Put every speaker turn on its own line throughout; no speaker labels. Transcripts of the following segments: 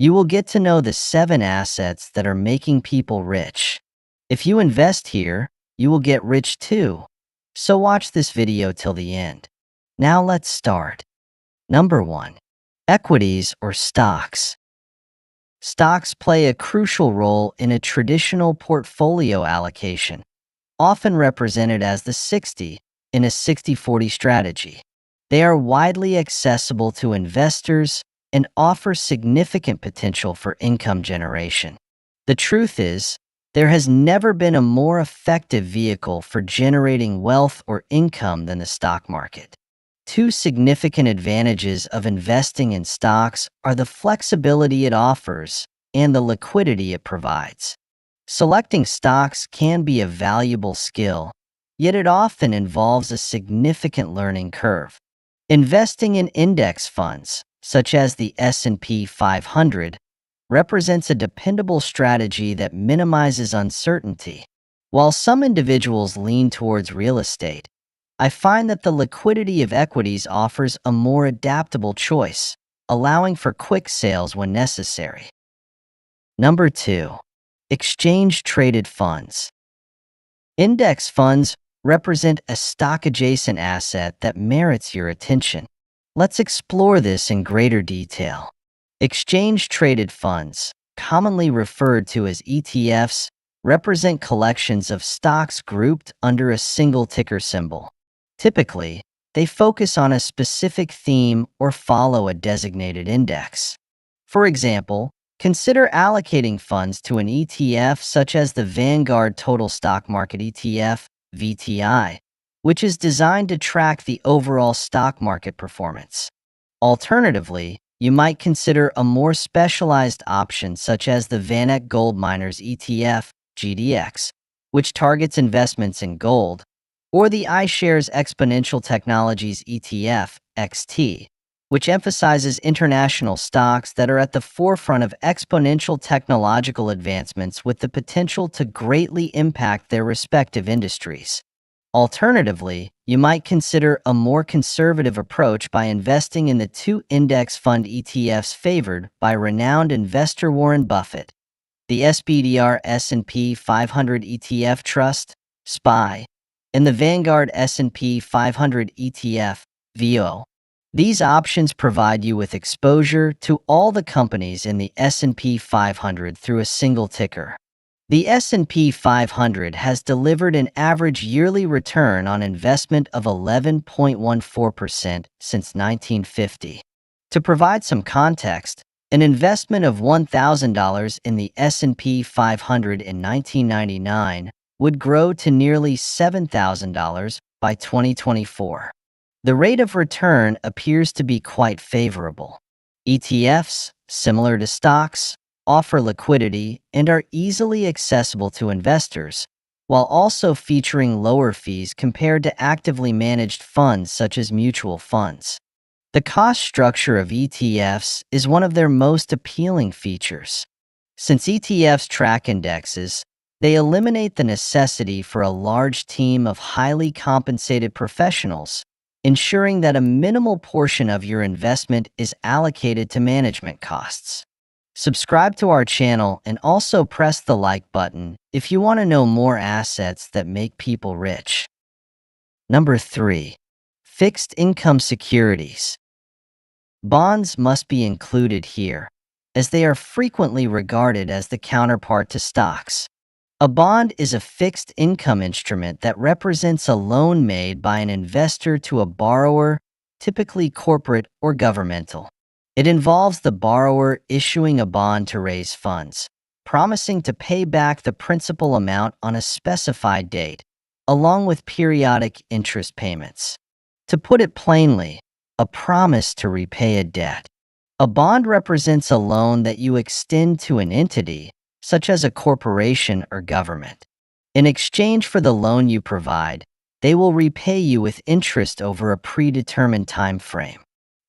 You will get to know the 7 assets that are making people rich. If you invest here, you will get rich too. So watch this video till the end. Now let's start. Number 1. Equities or stocks. Stocks play a crucial role in a traditional portfolio allocation, often represented as the 60 in a 60-40 strategy. They are widely accessible to investors and offer significant potential for income generation. The truth is, there has never been a more effective vehicle for generating wealth or income than the stock market. Two significant advantages of investing in stocks are the flexibility it offers and the liquidity it provides. Selecting stocks can be a valuable skill, yet it often involves a significant learning curve. Investing in index funds, such as the S&P 500, represents a dependable strategy that minimizes uncertainty. While some individuals lean towards real estate, I find that the liquidity of equities offers a more adaptable choice, allowing for quick sales when necessary. Number 2. Exchange-traded funds. Index funds represent a stock-adjacent asset that merits your attention. Let's explore this in greater detail. Exchange-traded funds, commonly referred to as ETFs, represent collections of stocks grouped under a single ticker symbol. Typically, they focus on a specific theme or follow a designated index. For example, consider allocating funds to an ETF such as the Vanguard Total Stock Market ETF, VTI, which is designed to track the overall stock market performance. Alternatively, you might consider a more specialized option such as the VanEck Gold Miners ETF, GDX, which targets investments in gold, or the iShares Exponential Technologies ETF, XT, which emphasizes international stocks that are at the forefront of exponential technological advancements with the potential to greatly impact their respective industries. Alternatively, you might consider a more conservative approach by investing in the 2 index fund ETFs favored by renowned investor Warren Buffett, the SPDR S&P 500 ETF Trust, SPY, and the Vanguard S&P 500 ETF, VO. These options provide you with exposure to all the companies in the S&P 500 through a single ticker. The S&P 500 has delivered an average yearly return on investment of 11.14% since 1950. To provide some context, an investment of $1,000 in the S&P 500 in 1999 would grow to nearly $7,000 by 2024. The rate of return appears to be quite favorable. ETFs, similar to stocks, offer liquidity and are easily accessible to investors, while also featuring lower fees compared to actively managed funds such as mutual funds. The cost structure of ETFs is one of their most appealing features. Since ETFs track indexes, they eliminate the necessity for a large team of highly compensated professionals, ensuring that a minimal portion of your investment is allocated to management costs. Subscribe to our channel and also press the like button if you want to know more assets that make people rich. Number 3. Fixed income securities. Bonds must be included here, as they are frequently regarded as the counterpart to stocks. A bond is a fixed income instrument that represents a loan made by an investor to a borrower, typically corporate or governmental. It involves the borrower issuing a bond to raise funds, promising to pay back the principal amount on a specified date, along with periodic interest payments. To put it plainly, a promise to repay a debt. A bond represents a loan that you extend to an entity, such as a corporation or government. In exchange for the loan you provide, they will repay you with interest over a predetermined time frame.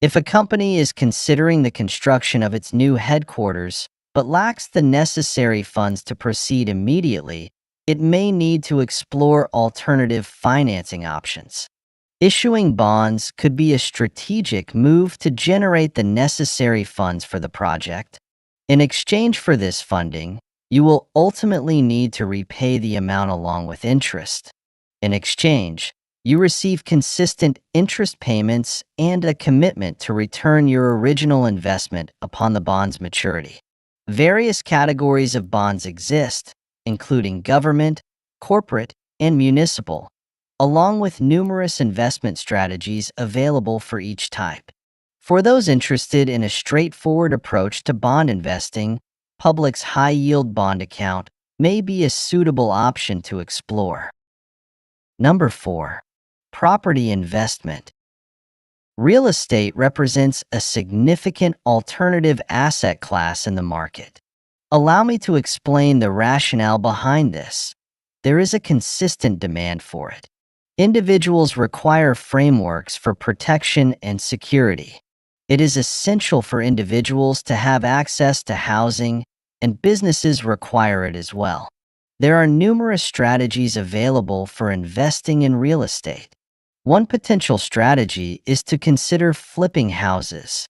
If a company is considering the construction of its new headquarters but lacks the necessary funds to proceed immediately, it may need to explore alternative financing options. Issuing bonds could be a strategic move to generate the necessary funds for the project. In exchange for this funding, you will ultimately need to repay the amount along with interest. In exchange, you receive consistent interest payments and a commitment to return your original investment upon the bond's maturity. Various categories of bonds exist, including government, corporate, and municipal, along with numerous investment strategies available for each type. For those interested in a straightforward approach to bond investing, Public's high-yield bond account may be a suitable option to explore. Number 4. Property investment. Real estate represents a significant alternative asset class in the market. Allow me to explain the rationale behind this. There is a consistent demand for it. Individuals require frameworks for protection and security. It is essential for individuals to have access to housing, and businesses require it as well. There are numerous strategies available for investing in real estate. One potential strategy is to consider flipping houses.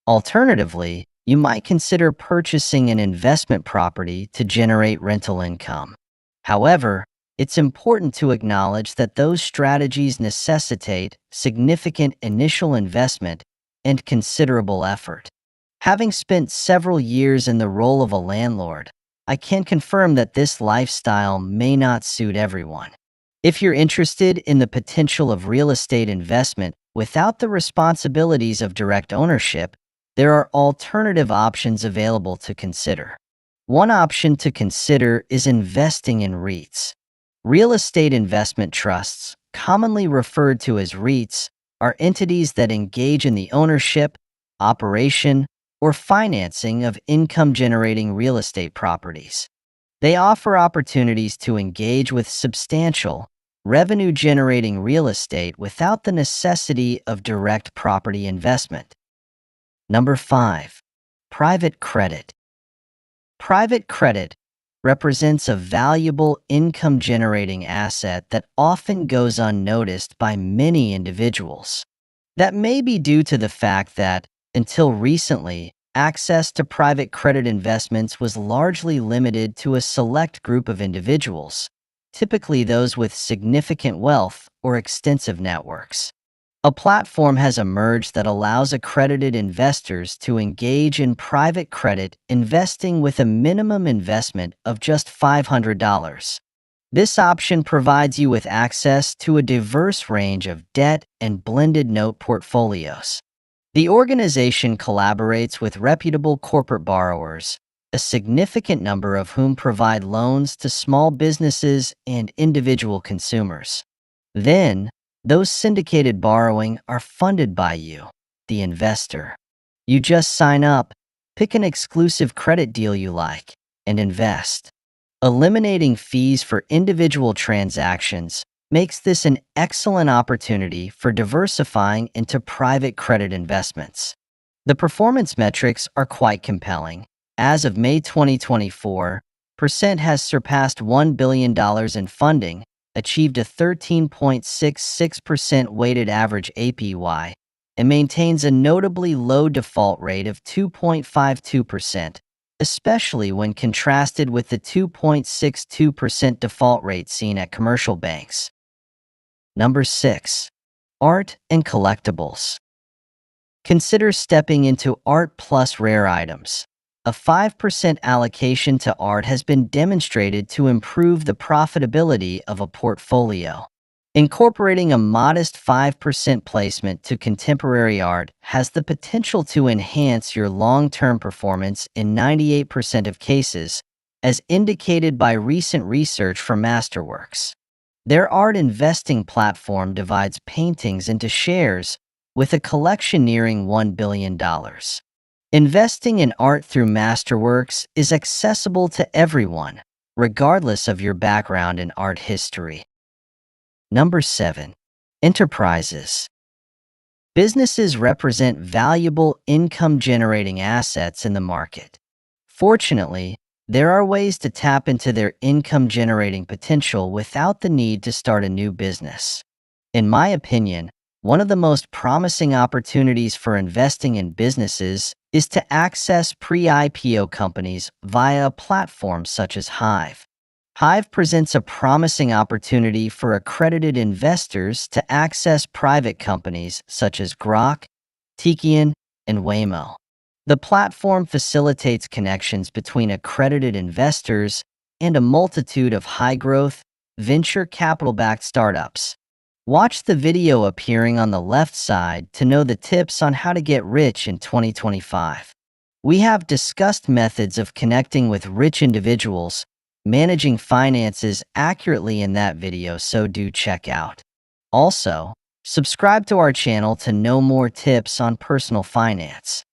Alternatively, you might consider purchasing an investment property to generate rental income. However, it's important to acknowledge that those strategies necessitate significant initial investment and considerable effort. Having spent several years in the role of a landlord, I can confirm that this lifestyle may not suit everyone. If you're interested in the potential of real estate investment without the responsibilities of direct ownership, there are alternative options available to consider. One option to consider is investing in REITs. Real estate investment trusts, commonly referred to as REITs, are entities that engage in the ownership, operation, or financing of income-generating real estate properties. They offer opportunities to engage with substantial, revenue-generating real estate without the necessity of direct property investment. Number 5. Private credit. Private credit represents a valuable income-generating asset that often goes unnoticed by many individuals. That may be due to the fact that, until recently, access to private credit investments was largely limited to a select group of individuals, typically those with significant wealth or extensive networks. A platform has emerged that allows accredited investors to engage in private credit investing with a minimum investment of just $500. This option provides you with access to a diverse range of debt and blended note portfolios. The organization collaborates with reputable corporate borrowers, a significant number of whom provide loans to small businesses and individual consumers. Then, those syndicated borrowing are funded by you, the investor. You just sign up, pick an exclusive credit deal you like, and invest. Eliminating fees for individual transactions makes this an excellent opportunity for diversifying into private credit investments. The performance metrics are quite compelling. As of May 2024, Percent has surpassed $1 billion in funding, achieved a 13.66% weighted average APY, and maintains a notably low default rate of 2.52%, especially when contrasted with the 2.62% default rate seen at commercial banks. Number 6. Art and collectibles. Consider stepping into art plus rare items. A 5% allocation to art has been demonstrated to improve the profitability of a portfolio. Incorporating a modest 5% placement to contemporary art has the potential to enhance your long-term performance in 98% of cases, as indicated by recent research from Masterworks. Their art investing platform divides paintings into shares, with a collection nearing $1 billion. Investing in art through Masterworks is accessible to everyone, regardless of your background in art history. Number 7. Enterprises. Businesses represent valuable income-generating assets in the market. Fortunately, there are ways to tap into their income-generating potential without the need to start a new business. In my opinion, One of the most promising opportunities for investing in businesses is to access pre-IPO companies via platforms such as Hive. Hive presents a promising opportunity for accredited investors to access private companies such as Grok, Tikian, and Waymo. The platform facilitates connections between accredited investors and a multitude of high-growth, venture capital-backed startups. Watch the video appearing on the left side to know the tips on how to get rich in 2025. We have discussed methods of connecting with rich individuals, managing finances accurately in that video, so do check out. Also, subscribe to our channel to know more tips on personal finance.